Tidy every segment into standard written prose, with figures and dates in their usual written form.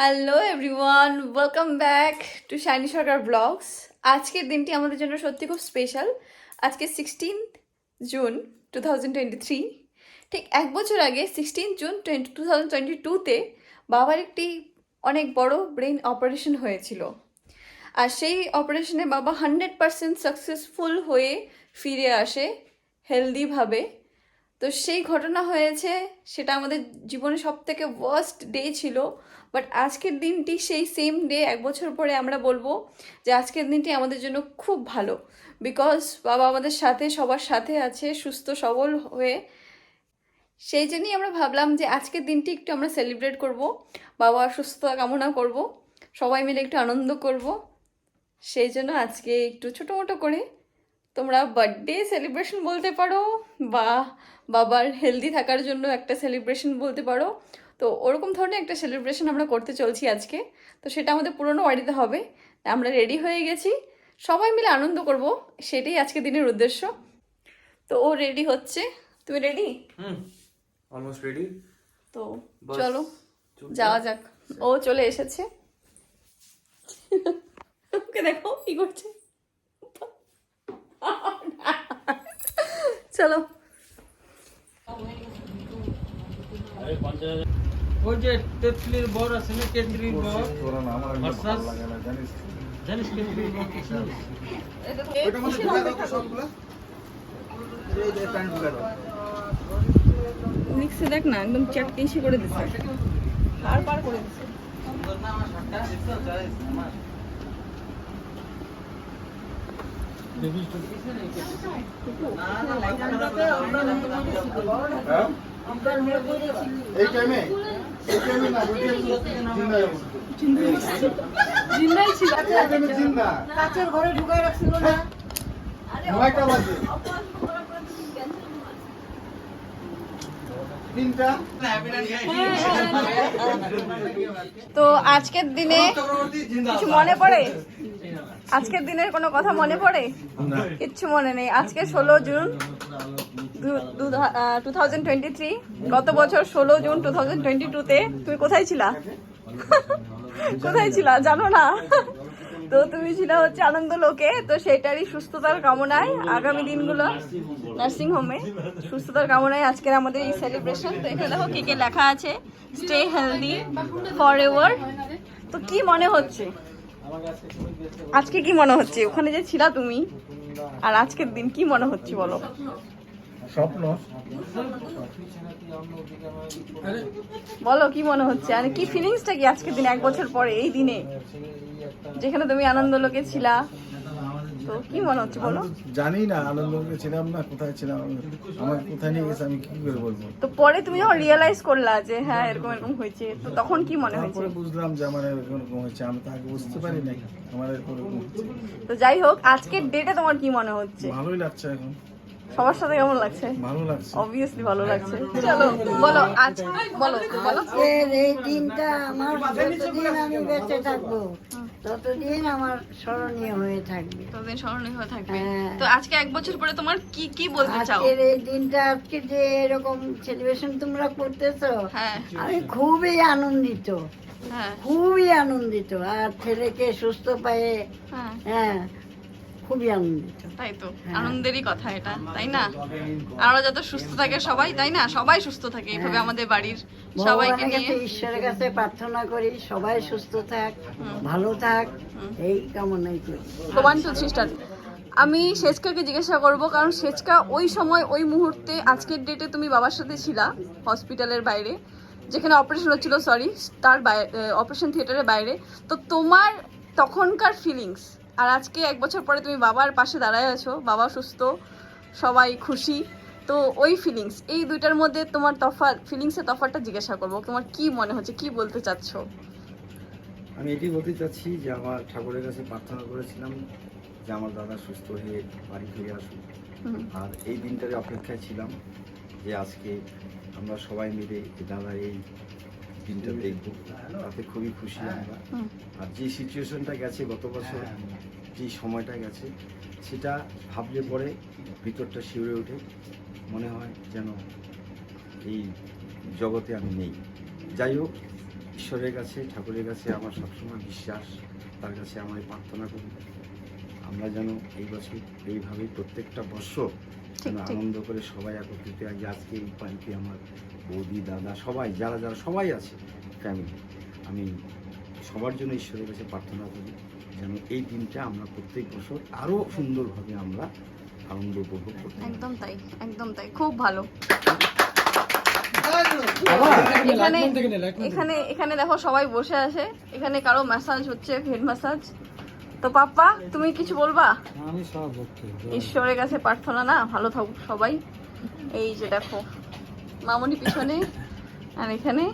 Hello everyone, welcome back to Shiny Sarkar blogs. আজকের দিনটি আমাদের জন্য সত্যি খুব স্পেশাল। আজকে 16 জুন 2023। ঠিক এক বছর আগে 16 জুন 2022-তে বাবার একটি অনেক বড় ব্রেন অপারেশন হয়েছিল। আর সেই অপারেশনে বাবা 100% সাকসেসফুল হয়ে ফিরে আসে হেলদিভাবে। তো সেই ঘটনা হয়েছে, সেটা আমাদের জীবনে সব থেকে ওয়ার্স্ট ডে ছিল। বাট আজকের দিনটি সেই সেম ডে, এক বছর পরে আমরা বলবো যে আজকের দিনটি আমাদের জন্য খুব ভালো, বিকজ বাবা আমাদের সাথে, সবার সাথে আছে সুস্থ সবল হয়ে। সেই জন্যই আমরা ভাবলাম যে আজকের দিনটি একটু আমরা সেলিব্রেট করব, বাবার সুস্থতা কামনা করব, সবাই মিলে একটু আনন্দ করব। সেই জন্য আজকে একটু ছোটো মোটো করে তোমরা বার্থডে সেলিব্রেশন বলতে পারো, বা বাবার হেলদি থাকার জন্য একটা সেলিব্রেশন বলতে পারো। তো ওরকম ধরনের একটা সেলিব্রেশন আমরা করতে চলছি আজকে। তো সেটা আমাদের পুরনো বাড়িতে হবে। আমরা রেডি হয়ে গেছি, সবাই মিলে আনন্দ করব, সেটাই আজকে দিনের উদ্দেশ্য। তো ও রেডি হচ্ছে, তুমি রেডি? Almost ready. তো চলো যাওয়া যাক। ও চলে এসেছে, ওকে দেখো কি করছে। চলো। ওই যে তেতলির বর আছে না, তেতলির বর ভার্সাস জানিস তেতলির বর কি জানিস? ওইটা মধ্যে ঢুকা দাও তো সবগুলো। এই যে প্যান্ট ঢুকা দাও। মিক্সে দেখ না, একদম চাটকিসি করে দিছে, আর পার করে দিছে। তোর না আমার শার্টটা দেখছো জানিস আমার এই টাইমে না জিন্দাই ছিল। জিন্দা কাচের ঘরে ঢুকাই রাখছিল না। নয়টা বাজে তিনটা। তো আজকের দিনে কিছু মনে পড়ে? আজকের দিনের কোনো কথা মনে পড়ে? কিচ্ছু মনে নেই। আজকে 16 জুন 2023। গত বছর 16 জুন 2022-তে তুমি কোথায় ছিলা? কোথায় ছিলা জানো না? তো তুমি ছিল হচ্ছে আনন্দ লোকে। তো সেটারই সুস্থতার কামনায় আগামী দিনগুলো নার্সিং হোমে সুস্থতার কামনায় আজকের আমাদের এই সেলিব্রেশন। তো এখানে দেখো কে কে লেখা আছে, স্টে হেলদি ফর এভার। তো কি মনে হচ্ছে আজকে, কি মনে হচ্ছে ওখানে যে ছিলা তুমি, আর আজকের দিন কি মনে হচ্ছে বলো? স্বপ্ন। বলো কি মনে হচ্ছে, আর কি ফিলিংসটা কি আজকের দিনে, এক বছর পরে এই দিনে যেখানে তুমি আনন্দ লোকে ছিলা? তো কি মনে হচ্ছে বলো? জানি না, আনন্দে ছিলাম না, কোথায় ছিলাম, আমাকে কোথায় নিয়ে গেছে আমি কি করে বলবো। তো পরে তুমি যখন রিয়েলাইজ করলা যে হ্যাঁ এরকম এরকম হয়েছে, তো তখন কি মনে হয়েছে? তারপরে বুঝলাম যে আমার এরকম এরকম হয়েছে, আমি তো আগে বুঝতে পারি নাই আমার এরকম এরকম হচ্ছে। তো যাই হোক, আজকের ডেটে তোমার কি মনে হচ্ছে? ভালোই লাগছে এখন, সবার সাথে কেমন লাগছে? ভালো লাগছে। অবভিয়াসলি ভালো লাগছে। চলো বলো, আজ বলো বলো। আজকের এই দিনটা আমার যতদিন আমি বেঁচে থাকবো ততদিন আমার স্মরণীয় হয়ে থাকবে। ততদিন স্মরণীয় হয়ে থাকবে। হ্যাঁ। তো আজকে এক বছর পরে তোমার কি কি বলতে চাও? আজকের এই দিনটা, আজকে যে এরকম সেলিব্রেশন তোমরা করতেছো, হ্যাঁ আমি খুবই আনন্দিত, হ্যাঁ খুবই আনন্দিত। আর ছেলেকে সুস্থ পায়ে, হ্যাঁ, হ্যাঁ, খুবই আনন্দিত। তাই তো হ্যাঁ। আনন্দেরই কথা এটা, তাই না? আমরা যত সুস্থ থাকে সবাই, তাই না? সবাই সুস্থ থাকে এইভাবে আমাদের বাড়ির সবাইকে ভগবানের নিয়ে। কাছে, ঈশ্বরের কাছে প্রার্থনা করি সবাই সুস্থ থাক, ভালো থাক, এই কামনাই করি। 1 2 3 স্টার্ট। আমি সেচকাকে জিজ্ঞাসা করব, কারণ সেচকা ওই সময় ওই মুহূর্তে আজকের ডেটে তুমি বাবার সাথে ছিলা হসপিটালের বাইরে, যেখানে অপারেশন হচ্ছিল, সরি তার অপারেশন থিয়েটারের বাইরে। তো তোমার তখনকার ফিলিংস, আর আজকে এক বছর পরে তুমি বাবার পাশে দাঁড়ায় আছো, বাবা সুস্থ, সবাই খুশি। তো ওই ফিলিংস, এই দুইটার মধ্যে তোমার তফাৎ, ফিলিংসের তফাৎটা জিজ্ঞাসা করবো। তোমার কি মনে হচ্ছে, কি বলতে চাচ্ছো? আমি এটাই বলতে চাচ্ছি যে আমার ঠাকুরের কাছে প্রার্থনা করেছিলাম যে আমার দাদা সুস্থ হয়ে বাড়ি ফিরে আসুক, আর এই দিনটার অপেক্ষায় ছিলাম যে আজকে আমরা সবাই মিলে যে দাদার এই দিনটা দেখব, তাতে খুবই খুশি আমরা। আর যে সিচুয়েশনটা গেছে গত বছর, যে সময়টা গেছে, সেটা ভাবলে পরে ভিতরটা শিউরে ওঠে, মনে হয় যেন এই জগতে আমি নেই। যাই হোক, ঈশ্বরের কাছে, ঠাকুরের কাছে আমার সবসময় বিশ্বাস, তার কাছে আমার প্রার্থনা করি আমরা যেন এই বছর এইভাবেই প্রত্যেকটা বছর যেন আনন্দ করে সবাই একত্রিত হয়। আজকে এই বাড়িতে আমার বৌদি, দাদা, সবাই যারা যারা সবাই আছে ফ্যামিলি, আমি সবার জন্য ঈশ্বরের কাছে প্রার্থনা করি যেন এই দিনটা আমরা প্রত্যেক বছর আরও সুন্দরভাবে আমরা আনন্দ উপভোগ করতে পারি। একদম তাই, একদম তাই, খুব ভালো। এখানে দেখো সবাই বসে আছে, এখানে কারো ম্যাসাজ হচ্ছে, হেড ম্যাসাজ। তো পাপ্পা তুমি কিছু বলবা? আমি সব ঈশ্বরের কাছে প্রার্থনা, না ভালো থাকুক সবাই। এই যে দেখো মামনি পিছনে, আর এখানে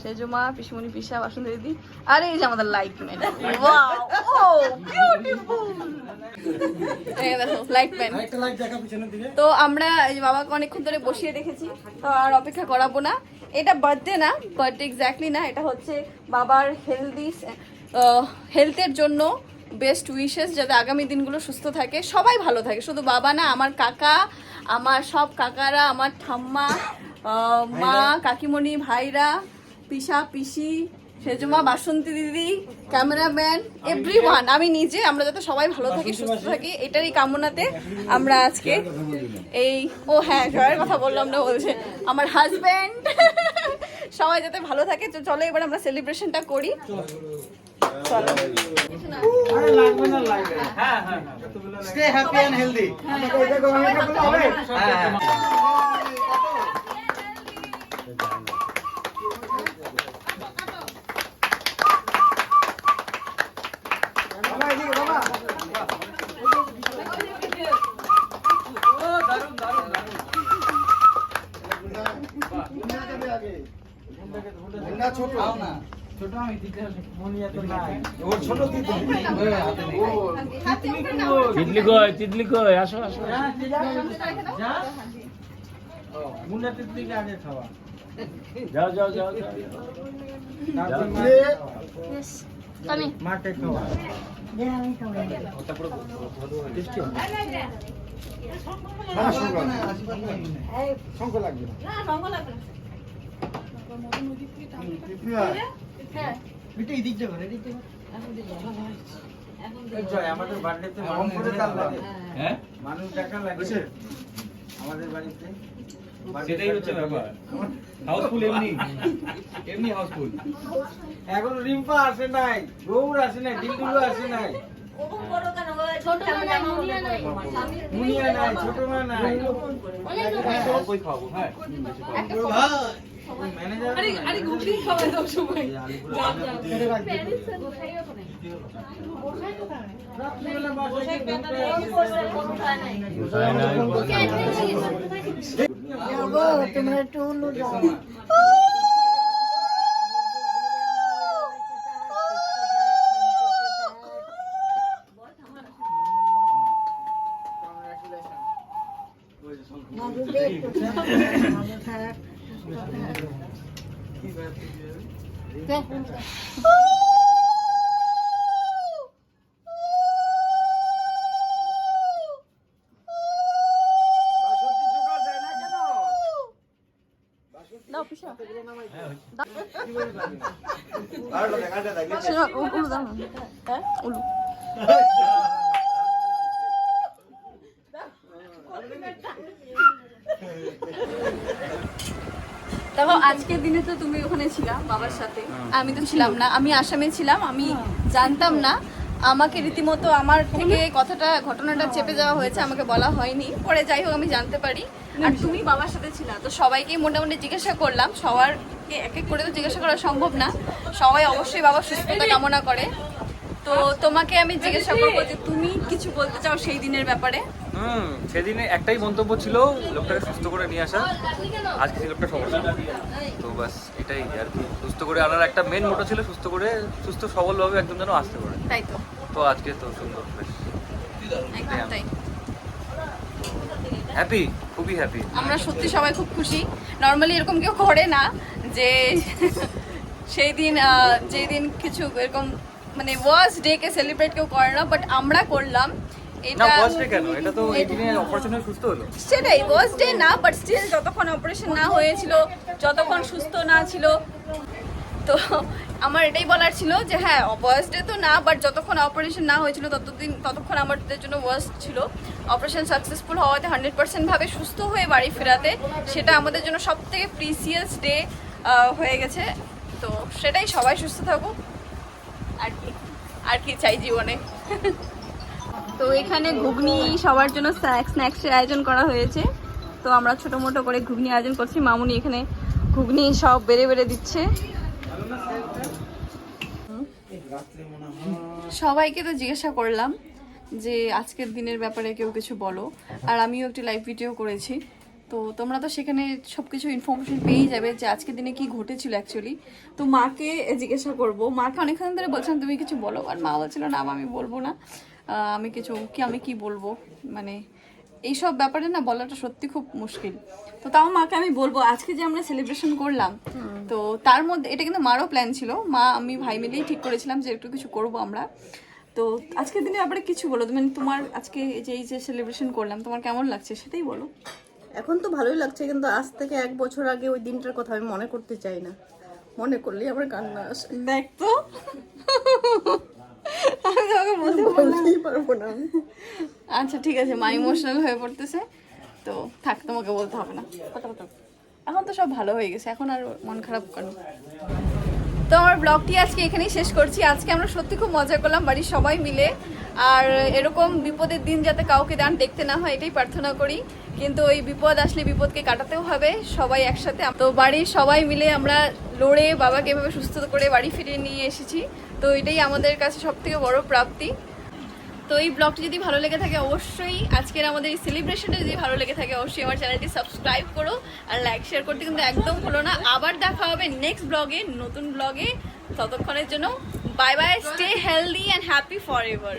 সেজমা, পিসমনি, পিসা, বাসন্তী দিদি, আর এই যে আমাদের লাইট ম্যান। ওয়াও, ও বিউটিফুল। এই দেখো লাইট ম্যান। তো আমরা এই যে বাবাকে অনেকক্ষণ ধরে বসিয়ে রেখেছি, তো আর অপেক্ষা করাবো না। এটা বার্থডে না, বার্থডে এক্স্যাক্টলি না, এটা হচ্ছে বাবার হেলথের জন্য বেস্ট উইশেস, যাতে আগামী দিনগুলো সুস্থ থাকে, সবাই ভালো থাকে। শুধু বাবা না, আমার কাকা, আমার সব কাকারা, আমার ঠাম্মা, মা, কাকিমণি, ভাইরা, পিসা, পিসি, সেজমা, বাসন্তী দিদি, ক্যামেরাম্যান, এভরিওয়ান, আমি নিজে, আমরা যাতে সবাই ভালো থাকি, সুস্থ থাকি, এটারই কামনাতে আমরা আজকে এই হ্যাঁ জয়ের কথা বললাম না, বলছে আমার হাজব্যান্ড, সবাই যাতে ভালো থাকে। তো চলো এবার আমরা সেলিব্রেশনটা করি। চলো। Stay happy and healthy. ছোট না, ছোট আমি দিতে মনিয়া তো নাই, ওর ছোট দিতে তিতলি কই আসো আসো যা মুন্ডা তিতলিকে আগে খাওয়া যাও যাও যাও আমি মাকে খাওয়া শঙ্খ লাগবে আমাদের বাড়িতে মানুষ টাকা লাগে আমাদের বাড়িতে, সেটাই হচ্ছে ব্যাপার। হাউসফুল এমনি এমনি হাউসফুল। এখন রিম্পা আসে নাই, গৌর আসে নাই, ডিলডুলু আসে নাই, মুনিয়া নাই, ছোট মা নাই, অল্পই খাবো। হ্যাঁ ম্যানেজার তোমরা একটু উল্লু যাও। দাও পিসা, উলু দাও না, হ্যাঁ উলু। দেখো আজকের দিনে তো তুমি ওখানে ছিলা বাবার সাথে, আমি তো ছিলাম না, আমি আসামে ছিলাম, আমি জানতাম না। আমাকে রীতিমতো আমার থেকে ঘটনাটা চেপে যাওয়া হয়েছে, আমাকে বলা হয়নি, পরে যাই হোক আমি জানতে পারি। আর তুমি বাবার সাথে ছিলা, তো সবাইকে মোটামুটি জিজ্ঞাসা করলাম, সবারকে এক এক করে তো জিজ্ঞাসা করা সম্ভব না, সবাই অবশ্যই বাবার সুস্থতা কামনা করে। তো তোমাকে আমি জিজ্ঞাসা করবো যে তুমি কিছু বলতে চাও সেই দিনের ব্যাপারে? সেদিনে একটাই মন্তব্য ছিল, লোকটাকে সুস্থ করে নিয়ে আসা। আজকে সেই লোকটা সমস্যা, তো বাস এটাই আর কি, সুস্থ করে আনার একটা মেন মোটো ছিল, সুস্থ সবলভাবে একদম যেন আসতে পারে। তাই তো, তো আজকে তো সুন্দর, বেশ একদম তাই। হ্যাপি, খুবই হ্যাপি। আমরা সত্যি সবাই খুব খুশি। নর্মালি এরকম কেউ করে না যে সেই দিন যেদিন কিছু এরকম মানে ওয়ার্স্ট ডে কে সেলিব্রেট কেউ করে না, বাট আমরা করলাম। না এটা ফার্স্ট ডে কেন, এটা তো এই দিনে অপারেশন হয়ে সুস্থ হলো। সেটাই ওয়ার্স্ট ডে না, বাট স্টিল যতক্ষণ অপারেশন না হয়েছিল, যতক্ষণ সুস্থ না ছিল, তো আমার এটাই বলার ছিল যে হ্যাঁ ওয়ার্স্ট ডে তো না, বাট যতক্ষণ অপারেশন না হয়েছিল ততক্ষণ আমাদের জন্য ওয়ার্স্ট ছিল। অপারেশন সাকসেসফুল হওয়াতে 100% ভাবে সুস্থ হয়ে বাড়ি ফেরাতে, সেটা আমাদের জন্য সব থেকে প্রিসিয়াস ডে হয়ে গেছে। তো সেটাই, সবাই সুস্থ থাকুক আর কি চাই জীবনে। তো এখানে ঘুগনি সবার জন্য স্ন্যাক্সের আয়োজন করা হয়েছে। তো আমরা ছোট মোটো করে ঘুগনি আয়োজন করছি। মামুনি এখানে ঘুগনি সব বেড়ে বেড়ে দিচ্ছে। সবাইকে তো জিজ্ঞাসা করলাম যে আজকের দিনের ব্যাপারে কেউ কিছু বলো, আর আমিও একটি লাইভ ভিডিও করেছি। তো তোমরা তো সেখানে সব কিছু ইনফরমেশন পেয়ে যাবে যে আজকের দিনে কি ঘটেছিল অ্যাকচুয়ালি। তো মাকে জিজ্ঞাসা করবো, মাকে অনেকক্ষণ ধরে বলছিলাম তুমি কিছু বলো, আর মা বলছিল না আমি বলবো না, আমি কি বলবো, মানে এইসব ব্যাপারে না বলাটা সত্যি খুব মুশকিল। তো তাও মাকে আমি বলবো আজকে যে আমরা সেলিব্রেশন করলাম, তো তার মধ্যে এটা কিন্তু মারও প্ল্যান ছিল, মা আমি ভাই মিলেই ঠিক করেছিলাম যে একটু কিছু করবো আমরা। তো আজকের দিনে ব্যাপারে কিছু বলো, মানে তোমার আজকে এই যে সেলিব্রেশন করলাম তোমার কেমন লাগছে সেটাই বলো। এখন তো ভালোই লাগছে, কিন্তু আজ থেকে 1 বছর আগে ওই দিনটার কথা আমি মনে করতে চাই না, মনে করলেই আমার কান্না আসে। দেখ তো আমি তোমাকে বলতেই পারবো না আমি। আচ্ছা ঠিক আছে, মা ইমোশনাল হয়ে পড়তেছে, তো থাক তোমাকে বলতে হবে না। এখন তো সব ভালো হয়ে গেছে, এখন আর মন খারাপ করো। তো আমার ব্লগটি আজকে এখানেই শেষ করছি। আজকে আমরা সত্যি খুব মজা করলাম বাড়ির সবাই মিলে, আর এরকম বিপদের দিন যাতে কাউকে দেখতে না হয় এটাই প্রার্থনা করি। কিন্তু ওই বিপদ আসলে বিপদকে কাটাতেও হবে সবাই একসাথে। তো বাড়ির সবাই মিলে আমরা লড়ে বাবাকে এভাবে সুস্থ করে বাড়ি ফিরিয়ে নিয়ে এসেছি, তো এটাই আমাদের কাছে সব থেকে বড় প্রাপ্তি। তো এই ব্লগটি যদি ভালো লেগে থাকে অবশ্যই, আজকের আমাদের এই সেলিব্রেশনটা যদি ভালো লেগে থাকে অবশ্যই আমার চ্যানেলটি সাবস্ক্রাইব করো, আর লাইক শেয়ার করতে কিন্তু একদম ভুলো না। আবার দেখা হবে নেক্সট ব্লগে, নতুন ব্লগে। ততক্ষণের জন্য bye bye, stay healthy and happy for ever.